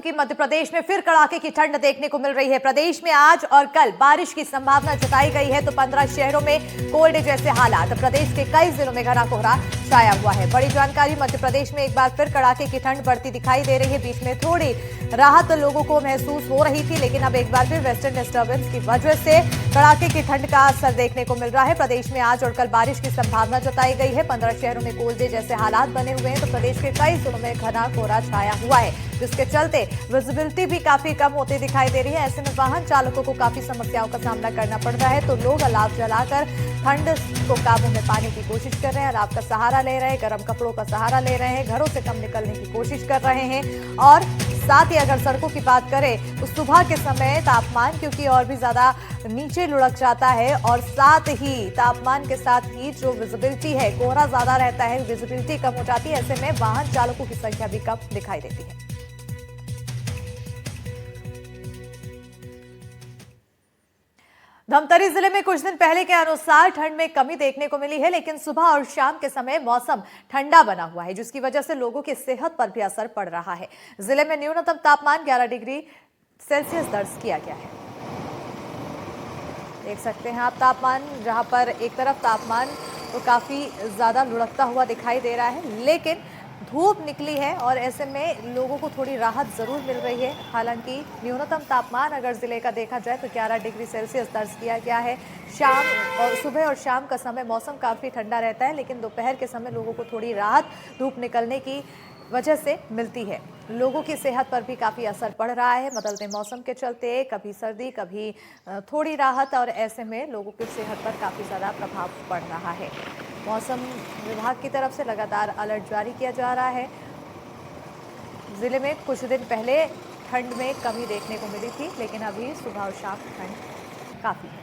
कि मध्य प्रदेश में फिर कड़ाके की ठंड देखने को मिल रही है। प्रदेश में आज और कल बारिश की संभावना जताई गई है, तो 15 शहरों में कोल्ड जैसे हालात। प्रदेश के कई जिलों में घना कोहरा छाया हुआ है। बड़ी जानकारी, मध्य प्रदेश में एक बार फिर कड़ाके की ठंड बढ़ती दिखाई दे रही है। बीच में थोड़ी राहत लोगों को महसूस हो रही थी, लेकिन अब एक बार फिर वेस्टर्न डिस्टर्बेंस की वजह से कड़ाके की ठंड का असर देखने को मिल रहा है। प्रदेश में आज और कल बारिश की संभावना जताई गई है। 15 शहरों में कोल्ड जैसे हालात बने हुए हैं, तो प्रदेश के कई जिलों में घना कोहरा छाया हुआ है, जिसके चलते विजिबिलिटी भी काफी कम होती दिखाई दे रही है। ऐसे में वाहन चालकों को काफी समस्याओं का सामना करना पड़ रहा है। तो लोग अलाव जलाकर ठंड को काबू में पाने की कोशिश कर रहे हैं, अलाव का सहारा ले रहे हैं, गर्म कपड़ों का सहारा ले रहे हैं, घरों से कम निकलने की कोशिश कर रहे हैं। और साथ ही अगर सड़कों की बात करें तो सुबह के समय तापमान क्योंकि और भी ज्यादा नीचे लुढ़क जाता है, और साथ ही तापमान के साथ ही जो विजिबिलिटी है, कोहरा ज्यादा रहता है, विजिबिलिटी कम हो जाती है। ऐसे में वाहन चालकों की संख्या भी कम दिखाई देती है। धमतरी जिले में कुछ दिन पहले के अनुसार ठंड में कमी देखने को मिली है, लेकिन सुबह और शाम के समय मौसम ठंडा बना हुआ है, जिसकी वजह से लोगों की सेहत पर भी असर पड़ रहा है। जिले में न्यूनतम तापमान 11 डिग्री सेल्सियस दर्ज किया गया है। देख सकते हैं आप तापमान, जहां पर एक तरफ तापमान तो काफी ज्यादा लुढ़कता हुआ दिखाई दे रहा है, लेकिन धूप निकली है और ऐसे में लोगों को थोड़ी राहत जरूर मिल रही है। हालांकि न्यूनतम तापमान अगर जिले का देखा जाए तो 11 डिग्री सेल्सियस दर्ज किया गया है। शाम और सुबह और शाम का समय मौसम काफ़ी ठंडा रहता है, लेकिन दोपहर के समय लोगों को थोड़ी राहत धूप निकलने की वजह से मिलती है। लोगों की सेहत पर भी काफ़ी असर पड़ रहा है। बदलते मौसम के चलते कभी सर्दी कभी थोड़ी राहत, और ऐसे में लोगों की सेहत पर काफ़ी ज़्यादा प्रभाव पड़ रहा है। मौसम विभाग की तरफ से लगातार अलर्ट जारी किया जा रहा है। ज़िले में कुछ दिन पहले ठंड में कमी देखने को मिली थी, लेकिन अभी सुबह और शाम ठंड काफ़ी है।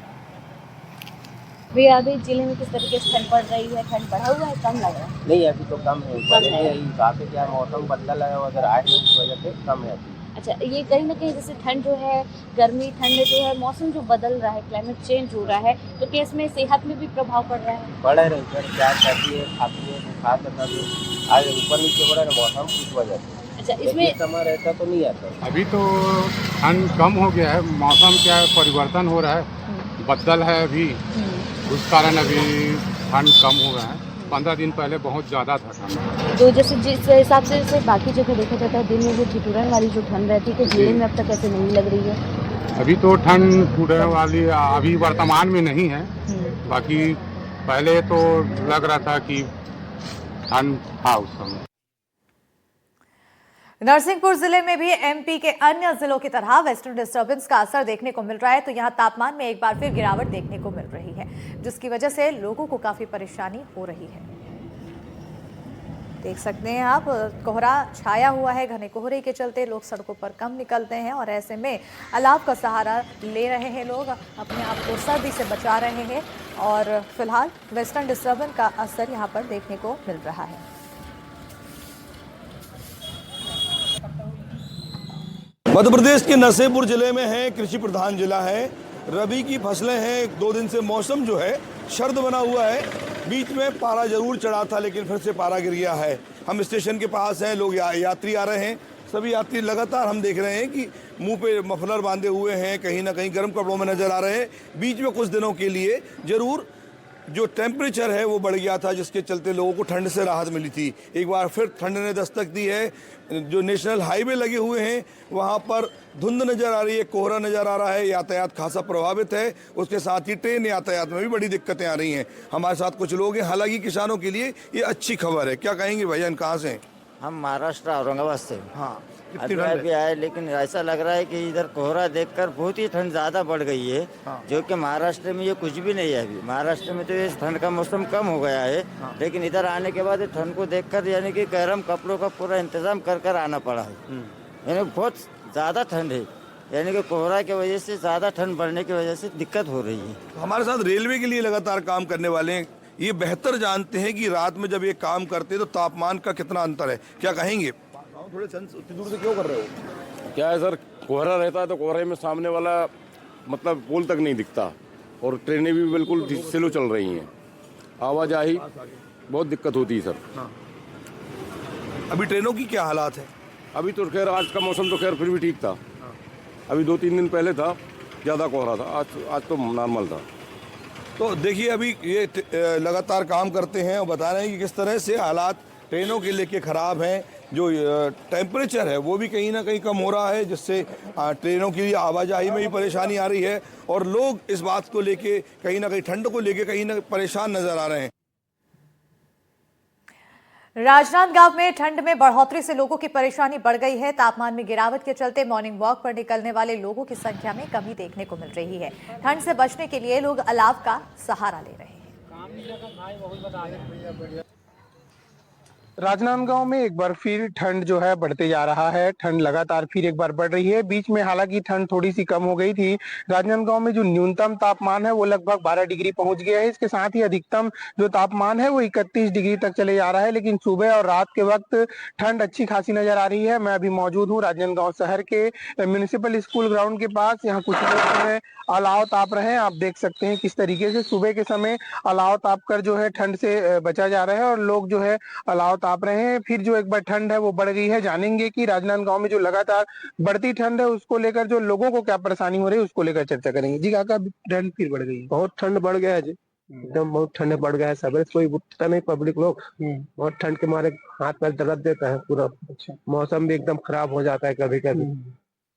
भैया अभी जिले में किस तरीके से ठंड पड़ रही है? ठंड बढ़ा हुआ है, कम लग रहा है? नहीं, अभी तो कम है। काफी क्या मौसम बदला है, अगर आए हैं उस वजह से कम है अभी। अच्छा, ये कहीं ना कहीं जैसे ठंड जो है, गर्मी ठंड जो है, मौसम जो बदल रहा है, क्लाइमेट चेंज हो रहा है, तो क्या इसमें सेहत में भी प्रभाव पड़ रहा है? पड़ रहे सर, क्या कहती है, खाती है, बुखार करता है, आज ऊपर नीचे हो रहा है मौसम इस वजह से। अच्छा, इसमें समय रहता तो नहीं आता। अभी तो ठंड कम हो गया है, मौसम क्या है परिवर्तन हो रहा है, बदल है अभी, उस कारण अभी ठंड कम हो रहा है। 15 दिन पहले बहुत ज़्यादा था ठंड। तो जैसे जिस हिसाब से बाकी जगह देखा जाता है, दिन में जो ठिठुरन वाली जो ठंड रहती है, जिले में अब तक ऐसे नहीं लग रही है? अभी तो ठंड ठुरने वाली अभी वर्तमान में नहीं है, बाकी पहले तो लग रहा था कि ठंड था उस समय। नरसिंहपुर जिले में भी एमपी के अन्य जिलों की तरह वेस्टर्न डिस्टर्बेंस का असर देखने को मिल रहा है, तो यहां तापमान में एक बार फिर गिरावट देखने को मिल रही है, जिसकी वजह से लोगों को काफी परेशानी हो रही है। देख सकते हैं आप, कोहरा छाया हुआ है। घने कोहरे के चलते लोग सड़कों पर कम निकलते हैं, और ऐसे में अलाव का सहारा ले रहे हैं। लोग अपने आप को सर्दी से बचा रहे हैं, और फिलहाल वेस्टर्न डिस्टर्बेंस का असर यहाँ पर देखने को मिल रहा है। मध्य प्रदेश के नरसिंहपुर जिले में है, कृषि प्रधान जिला है। रबी की फसलें हैं। 2 दिन से मौसम जो है सर्द बना हुआ है। बीच में पारा जरूर चढ़ा था, लेकिन फिर से पारा गिर गया है। हम स्टेशन के पास हैं, लोग यात्री आ रहे हैं। सभी यात्री लगातार हम देख रहे हैं कि मुंह पे मफलर बांधे हुए हैं, कहीं ना कहीं गर्म कपड़ों में नजर आ रहे हैं। बीच में कुछ दिनों के लिए जरूर जो टेम्परेचर है वो बढ़ गया था, जिसके चलते लोगों को ठंड से राहत मिली थी। एक बार फिर ठंड ने दस्तक दी है। जो नेशनल हाईवे लगे हुए हैं वहाँ पर धुंध नज़र आ रही है, कोहरा नज़र आ रहा है, यातायात खासा प्रभावित है। उसके साथ ही ट्रेन यातायात में भी बड़ी दिक्कतें आ रही हैं। हमारे साथ कुछ लोग हैं, हालांकि किसानों के लिए ये अच्छी खबर है। क्या कहेंगे भैया, कहाँ से हैं? हम महाराष्ट्र औरंगाबाद से। हाँ, अभी आए, लेकिन ऐसा लग रहा है कि इधर कोहरा देखकर बहुत ही ठंड ज़्यादा बढ़ गई है। जो कि महाराष्ट्र में ये कुछ भी नहीं है। अभी महाराष्ट्र में तो ये ठंड का मौसम कम हो गया है, लेकिन इधर आने के बाद ठंड को देखकर यानी कि गर्म कपड़ों का पूरा इंतजाम कर आना पड़ा है। यानी बहुत ज़्यादा ठंड है, यानी कि कोहरा की वजह से ज़्यादा ठंड बढ़ने की वजह से दिक्कत हो रही है। हमारे साथ रेलवे के लिए लगातार काम करने वाले हैं, ये बेहतर जानते हैं कि रात में जब ये काम करते हैं तो तापमान का कितना अंतर है। क्या कहेंगे? थोड़े उतनी दूर से क्यों कर रहे हो? क्या है सर, कोहरा रहता है तो कोहरे में सामने वाला मतलब पुल तक नहीं दिखता, और ट्रेनें भी बिल्कुल स्लो चल रही हैं, आवाजाही बहुत दिक्कत होती है सर। अभी ट्रेनों की क्या हालात है? अभी तो खैर आज का मौसम तो खैर फिर भी ठीक था। अभी 2-3 दिन पहले था, ज़्यादा कोहरा था। आज तो नॉर्मल था। तो देखिए अभी ये लगातार काम करते हैं और बता रहे हैं कि किस तरह से हालात ट्रेनों के लेके ख़राब हैं। जो टेम्परेचर है वो भी कहीं ना कहीं कम हो रहा है, जिससे ट्रेनों की आवाजाही में भी परेशानी आ रही है और लोग इस बात को लेके कहीं ना कहीं ठंड को लेके कहीं ना परेशान नजर आ रहे हैं। राजनांदगांव में ठंड में बढ़ोतरी से लोगों की परेशानी बढ़ गई है। तापमान में गिरावट के चलते मॉर्निंग वॉक पर निकलने वाले लोगों की संख्या में कमी देखने को मिल रही है। ठंड से बचने के लिए लोग अलाव का सहारा ले रहे हैं। राजनांदगांव में एक बार फिर ठंड जो है बढ़ते जा रहा है। ठंड लगातार फिर एक बार बढ़ रही है। बीच में हालांकि ठंड थोड़ी सी कम हो गई थी। राजनांदगांव में जो न्यूनतम तापमान है वो लगभग 12 डिग्री पहुंच गया है। इसके साथ ही अधिकतम जो तापमान है वो 31 डिग्री तक चले जा रहा है। लेकिन सुबह और रात के वक्त ठंड अच्छी खासी नजर आ रही है। मैं अभी मौजूद हूँ राजनांदगांव शहर के म्यूनिसिपल स्कूल ग्राउंड के पास। यहाँ कुछ लोग जो है अलाव ताप रहे हैं। आप देख सकते हैं किस तरीके से सुबह के समय अलाव ताप कर जो है ठंड से बचा जा रहा है और लोग जो है अलाव ताप रहे हैं। फिर जो एक बार ठंड है वो बढ़ गई है। जानेंगे कि राजनांदगांव में जो लगातार बढ़ती ठंड है उसको लेकर जो लोगों को क्या परेशानी हो रही है उसको लेकर चर्चा करेंगे। जी काका, ठंड फिर बढ़ गई है। बहुत ठंड बढ़ गया है जी, एकदम बहुत ठंड बढ़ गया है। सवेरे कोई उठता नहीं, पब्लिक लोग बहुत ठंड के मारे हाथ पैर दर्द देता है पूरा। अच्छा, मौसम भी एकदम खराब हो जाता है कभी कभी।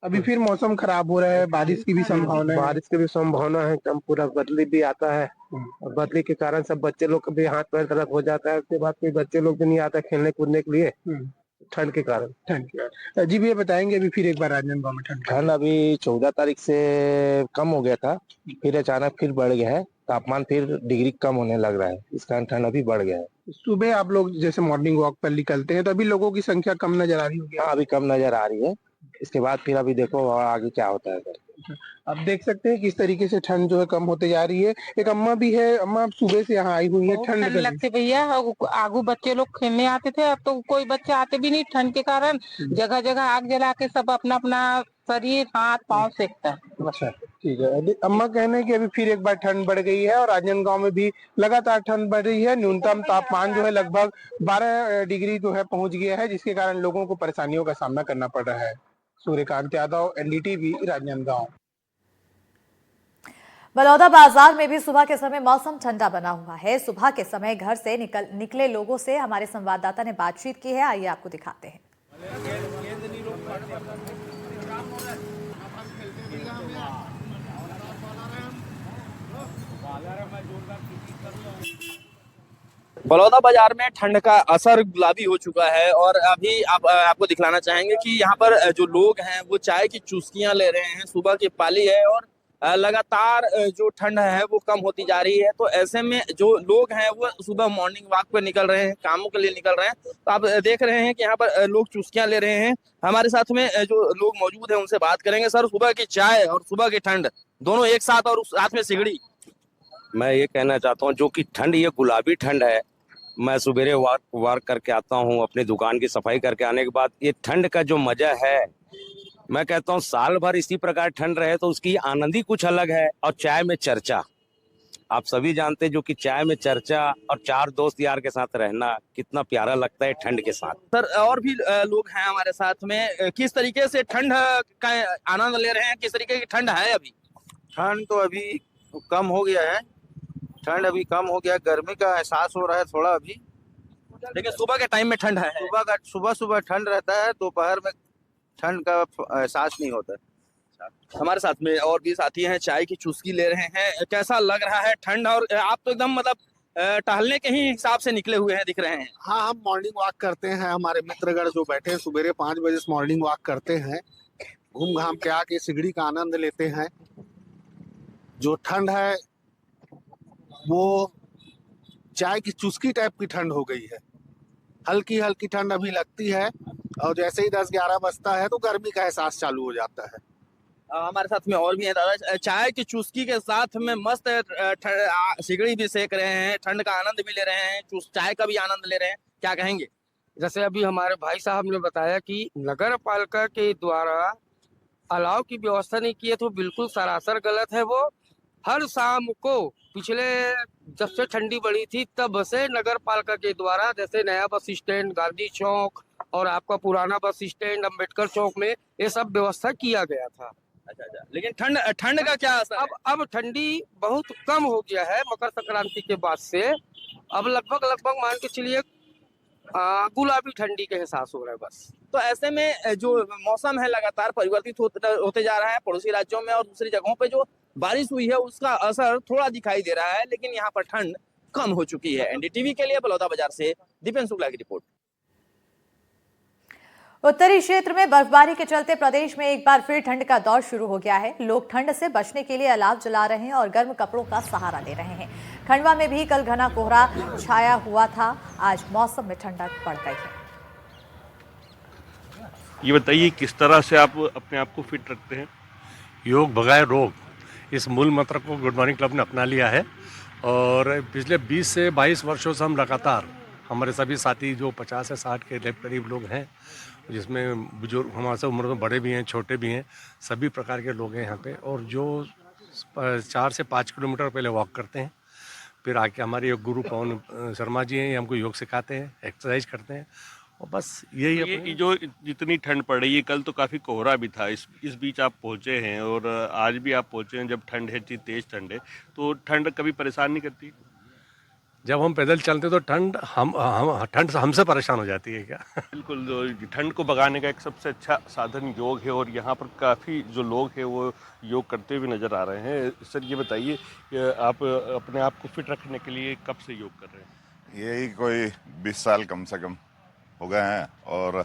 अभी फिर मौसम खराब हो रहा है, बारिश की भी संभावना है। बारिश की भी संभावना है, एकदम पूरा बदली भी आता है और बदली के कारण सब बच्चे लोग का भी हाथ पैर दर्द हो जाता है। उसके बाद कोई बच्चे लोग भी नहीं आता खेलने कूदने के लिए ठंड के कारण। जी भैया बताएंगे अभी फिर एक बार राजनांदगांव में ठंड अभी 14 तारीख से कम हो गया था, फिर अचानक फिर बढ़ गया है। तापमान फिर डिग्री कम होने लग रहा है, इस कारण ठंड अभी बढ़ गया है। सुबह आप लोग जैसे मॉर्निंग वॉक पर निकलते हैं तो अभी लोगों की संख्या कम नजर आ रही होगी। हाँ, अभी कम नजर आ रही है। इसके बाद फिर अभी देखो और आगे क्या होता है। आप देख सकते हैं किस तरीके से ठंड जो है कम होते जा रही है। एक अम्मा भी है, अम्मा सुबह से यहाँ आई हुई है। ठंड लगते भैया, आगू बच्चे लोग खेलने आते थे, अब तो कोई बच्चे आते भी नहीं ठंड के कारण। जगह जगह आग जला के सब अपना अपना शरीर हाथ पाँव सेकता है। अच्छा ठीक है। अम्मा कहने हैं कि अभी फिर एक बार ठंड बढ़ गई है और राजनांदगांव में भी लगातार ठंड बढ़ रही है। न्यूनतम तापमान जो है लगभग 12 डिग्री जो है पहुंच गया है, जिसके कारण लोगों को परेशानियों का सामना करना पड़ रहा है। सूर्यकांत यादव, एनडीटीवी, राजनांदगांव। बलौदा बाजार में भी सुबह के समय मौसम ठंडा बना हुआ है। सुबह के समय घर से निकले लोगों से हमारे संवाददाता ने बातचीत की है। आइए आपको दिखाते हैं। बलौदा बाजार में ठंड का असर गुलाबी हो चुका है और अभी आपको दिखलाना चाहेंगे कि यहाँ पर जो लोग हैं वो चाय की चुस्कियां ले रहे हैं। सुबह की पाली है और लगातार जो ठंड है वो कम होती जा रही है। तो ऐसे में जो लोग हैं वो सुबह मॉर्निंग वॉक पे निकल रहे हैं, कामों के लिए निकल रहे हैं। तो आप देख रहे हैं कि यहाँ पर लोग चुस्कियां ले रहे हैं। हमारे साथ में जो लोग मौजूद हैं उनसे बात करेंगे। सर, सुबह की चाय और सुबह की ठंड दोनों एक साथ और साथ में सिगड़ी। मैं ये कहना चाहता हूँ जो कि ठंड ये गुलाबी ठंड है। मैं सुबेरे वर्क करके आता हूँ, अपनी दुकान की सफाई करके आने के बाद ये ठंड का जो मजा है, मैं कहता हूँ साल भर इसी प्रकार ठंड रहे तो उसकी आनंद ही कुछ अलग है। और चाय में चर्चा, आप सभी जानते हैं जो कि चाय में चर्चा और चार दोस्त यार के साथ रहना कितना प्यारा लगता है ठंड के साथ। सर, और भी लोग हैं हमारे साथ में। किस तरीके से ठंड का आनंद ले रहे हैं? किस तरीके की ठंड है? अभी ठंड तो अभी कम हो गया है। ठंड अभी कम हो गया, गर्मी का एहसास हो रहा है थोड़ा अभी। लेकिन सुबह के टाइम में ठंड है। सुबह ठंड रहता है, दोपहर में ठंड का एहसास नहीं होता। हमारे साथ में और भी साथी हैं, चाय की चुस्की ले रहे हैं। कैसा लग रहा है ठंड? और आप तो एकदम मतलब टहलने के ही हिसाब से निकले हुए हैं, दिख रहे हैं। हाँ, हम मॉर्निंग वॉक करते हैं। हमारे मित्रगण जो बैठे हैं सुबह 5 बजे से मॉर्निंग वॉक करते हैं, घूम घाम के आके सिगड़ी का आनंद लेते हैं। जो ठंड है वो चाय की चुस्की टाइप की ठंड हो गई है। हल्की हल्की ठंड अभी लगती है और जैसे ही 10-11 बजता है तो गर्मी का एहसास चालू हो जाता है। हमारे साथ में और भी हैं दादा। चाय की चुस्की के साथ में मस्त सिगड़ी भी सेक रहे हैं, ठंड का आनंद भी ले रहे हैं, चाय का भी आनंद ले रहे हैं। क्या कहेंगे? जैसे अभी हमारे भाई साहब ने बताया कि नगर पालिका के द्वारा अलाव की व्यवस्था नहीं की है, तो बिल्कुल सरासर गलत है। वो हर शाम को पिछले जब से ठंडी बढ़ी थी तब से नगर पालिका के द्वारा जैसे नया बस स्टैंड, गांधी चौक और आपका पुराना बस स्टैंड अम्बेडकर चौक में ये सब व्यवस्था किया गया था। अच्छा अच्छा, लेकिन ठंड ठंड का क्या असर है? अब ठंडी बहुत कम हो गया है मकर संक्रांति के बाद से। अब लगभग मान के चलिए गुलाबी ठंडी के एहसास हो रहा है बस। तो ऐसे में जो मौसम है लगातार परिवर्तित होते जा रहा है पड़ोसी राज्यों में, और दूसरी जगहों पे जो बारिश हुई है उसका असर थोड़ा दिखाई दे रहा है, लेकिन यहाँ पर ठंड कम हो चुकी है। एनडीटीवी के लिए बलौदा बाजार से दीपेन शुक्ला की रिपोर्ट। उत्तरी क्षेत्र में बर्फबारी के चलते प्रदेश में एक बार फिर ठंड का दौर शुरू हो गया है। लोग ठंड से बचने के लिए अलाव जला रहे हैं और गर्म कपड़ों का सहारा ले रहे हैं। खंडवा में भी कल घना कोहरा छाया हुआ था। आज मौसम में ठंडक बढ़ गई है। ये बताइए किस तरह से आप अपने आप को फिट रखते हैं? योग भगाए रोग, इस मूल मंत्र को गुड मॉर्निंग क्लब ने अपना लिया है और पिछले 20 से 22 वर्षों से हम लगातार, हमारे सभी साथी जो 50 से 60 के करीब लोग हैं, जिसमें बुजुर्ग हमारे से उम्र में बड़े भी हैं, छोटे भी हैं, सभी प्रकार के लोग हैं यहाँ पे, और जो 4 से 5 किलोमीटर पहले वॉक करते हैं, फिर आके हमारे योग गुरु पवन शर्मा जी हैं, ये हमको योग सिखाते हैं, एक्सरसाइज करते हैं, और बस यही ये जो जितनी ठंड पड़ रही है, कल तो काफ़ी कोहरा भी था, इस बीच आप पहुँचे हैं और आज भी आप पहुँचे हैं जब ठंड है, इतनी तेज़ ठंड है, तो ठंड कभी परेशान नहीं करती? जब हम पैदल चलते तो ठंड ठंड हमसे परेशान हो जाती है क्या? बिल्कुल, ठंड को भगाने का एक सबसे अच्छा साधन योग है और यहाँ पर काफ़ी जो लोग हैं वो योग करते हुए नज़र आ रहे हैं। सर ये बताइए कि आप अपने आप को फिट रखने के लिए कब से योग कर रहे हैं? यही कोई 20 साल कम से कम हो गए हैं और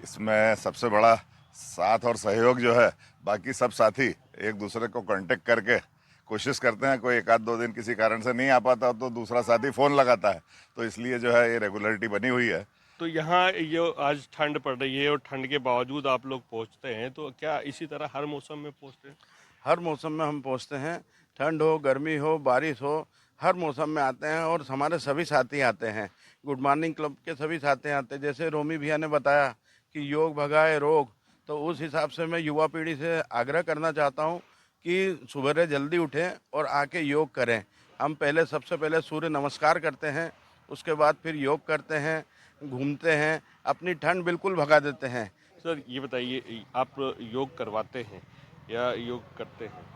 इसमें सबसे बड़ा साथ और सहयोग जो है, बाकी सब साथी एक दूसरे को कांटेक्ट करके कोशिश करते हैं। कोई 1-2 दिन किसी कारण से नहीं आ पाता तो दूसरा साथी फ़ोन लगाता है, तो इसलिए जो है ये रेगुलरिटी बनी हुई है। तो यहाँ ये आज ठंड पड़ रही है और ठंड के बावजूद आप लोग पहुँचते हैं, तो क्या इसी तरह हर मौसम में पहुँचते हैं? हर मौसम में हम पहुँचते हैं, ठंड हो, गर्मी हो, बारिश हो, हर मौसम में आते हैं और हमारे सभी साथी आते हैं। गुड मॉर्निंग क्लब के सभी साथी आते हैं। जैसे रोमी भैया ने बताया कि योग भगाए रोग, तो उस हिसाब से मैं युवा पीढ़ी से आग्रह करना चाहता हूँ कि सुबह जल्दी उठें और आके योग करें। हम सबसे पहले सूर्य नमस्कार करते हैं, उसके बाद फिर योग करते हैं, घूमते हैं, अपनी ठंड बिल्कुल भगा देते हैं। सर ये बताइए, आप योग करवाते हैं या योग करते हैं?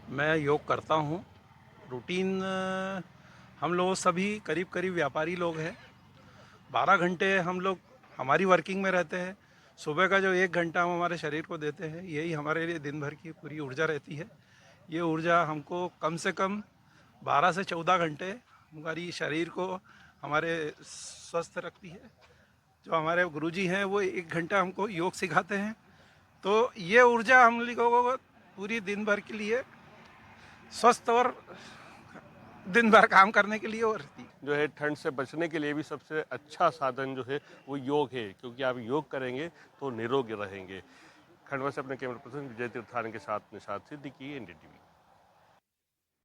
मैं योग करता हूँ। रूटीन हम लोग सभी करीब व्यापारी लोग हैं। 12 घंटे हम लोग हमारी वर्किंग में रहते हैं। सुबह का जो 1 घंटा हम हमारे शरीर को देते हैं, यही हमारे लिए दिन भर की पूरी ऊर्जा रहती है। ये ऊर्जा हमको कम से कम 12 से 14 घंटे हमारी शरीर को हमारे स्वस्थ रखती है। जो हमारे गुरुजी हैं वो 1 घंटा हमको योग सिखाते हैं, तो ये ऊर्जा हम लोगों को पूरी दिन भर के लिए स्वस्थ और दिन भर काम करने के लिए और जो है ठंड से बचने के लिए भी सबसे अच्छा साधन जो है वो योग है, क्योंकि आप योग करेंगे तो निरोग रहेंगे। खंडवा से अपने कैमरा पर्सन विजय तीर्थान के साथ निशाद सिद्दीकी, एनडीटीवी।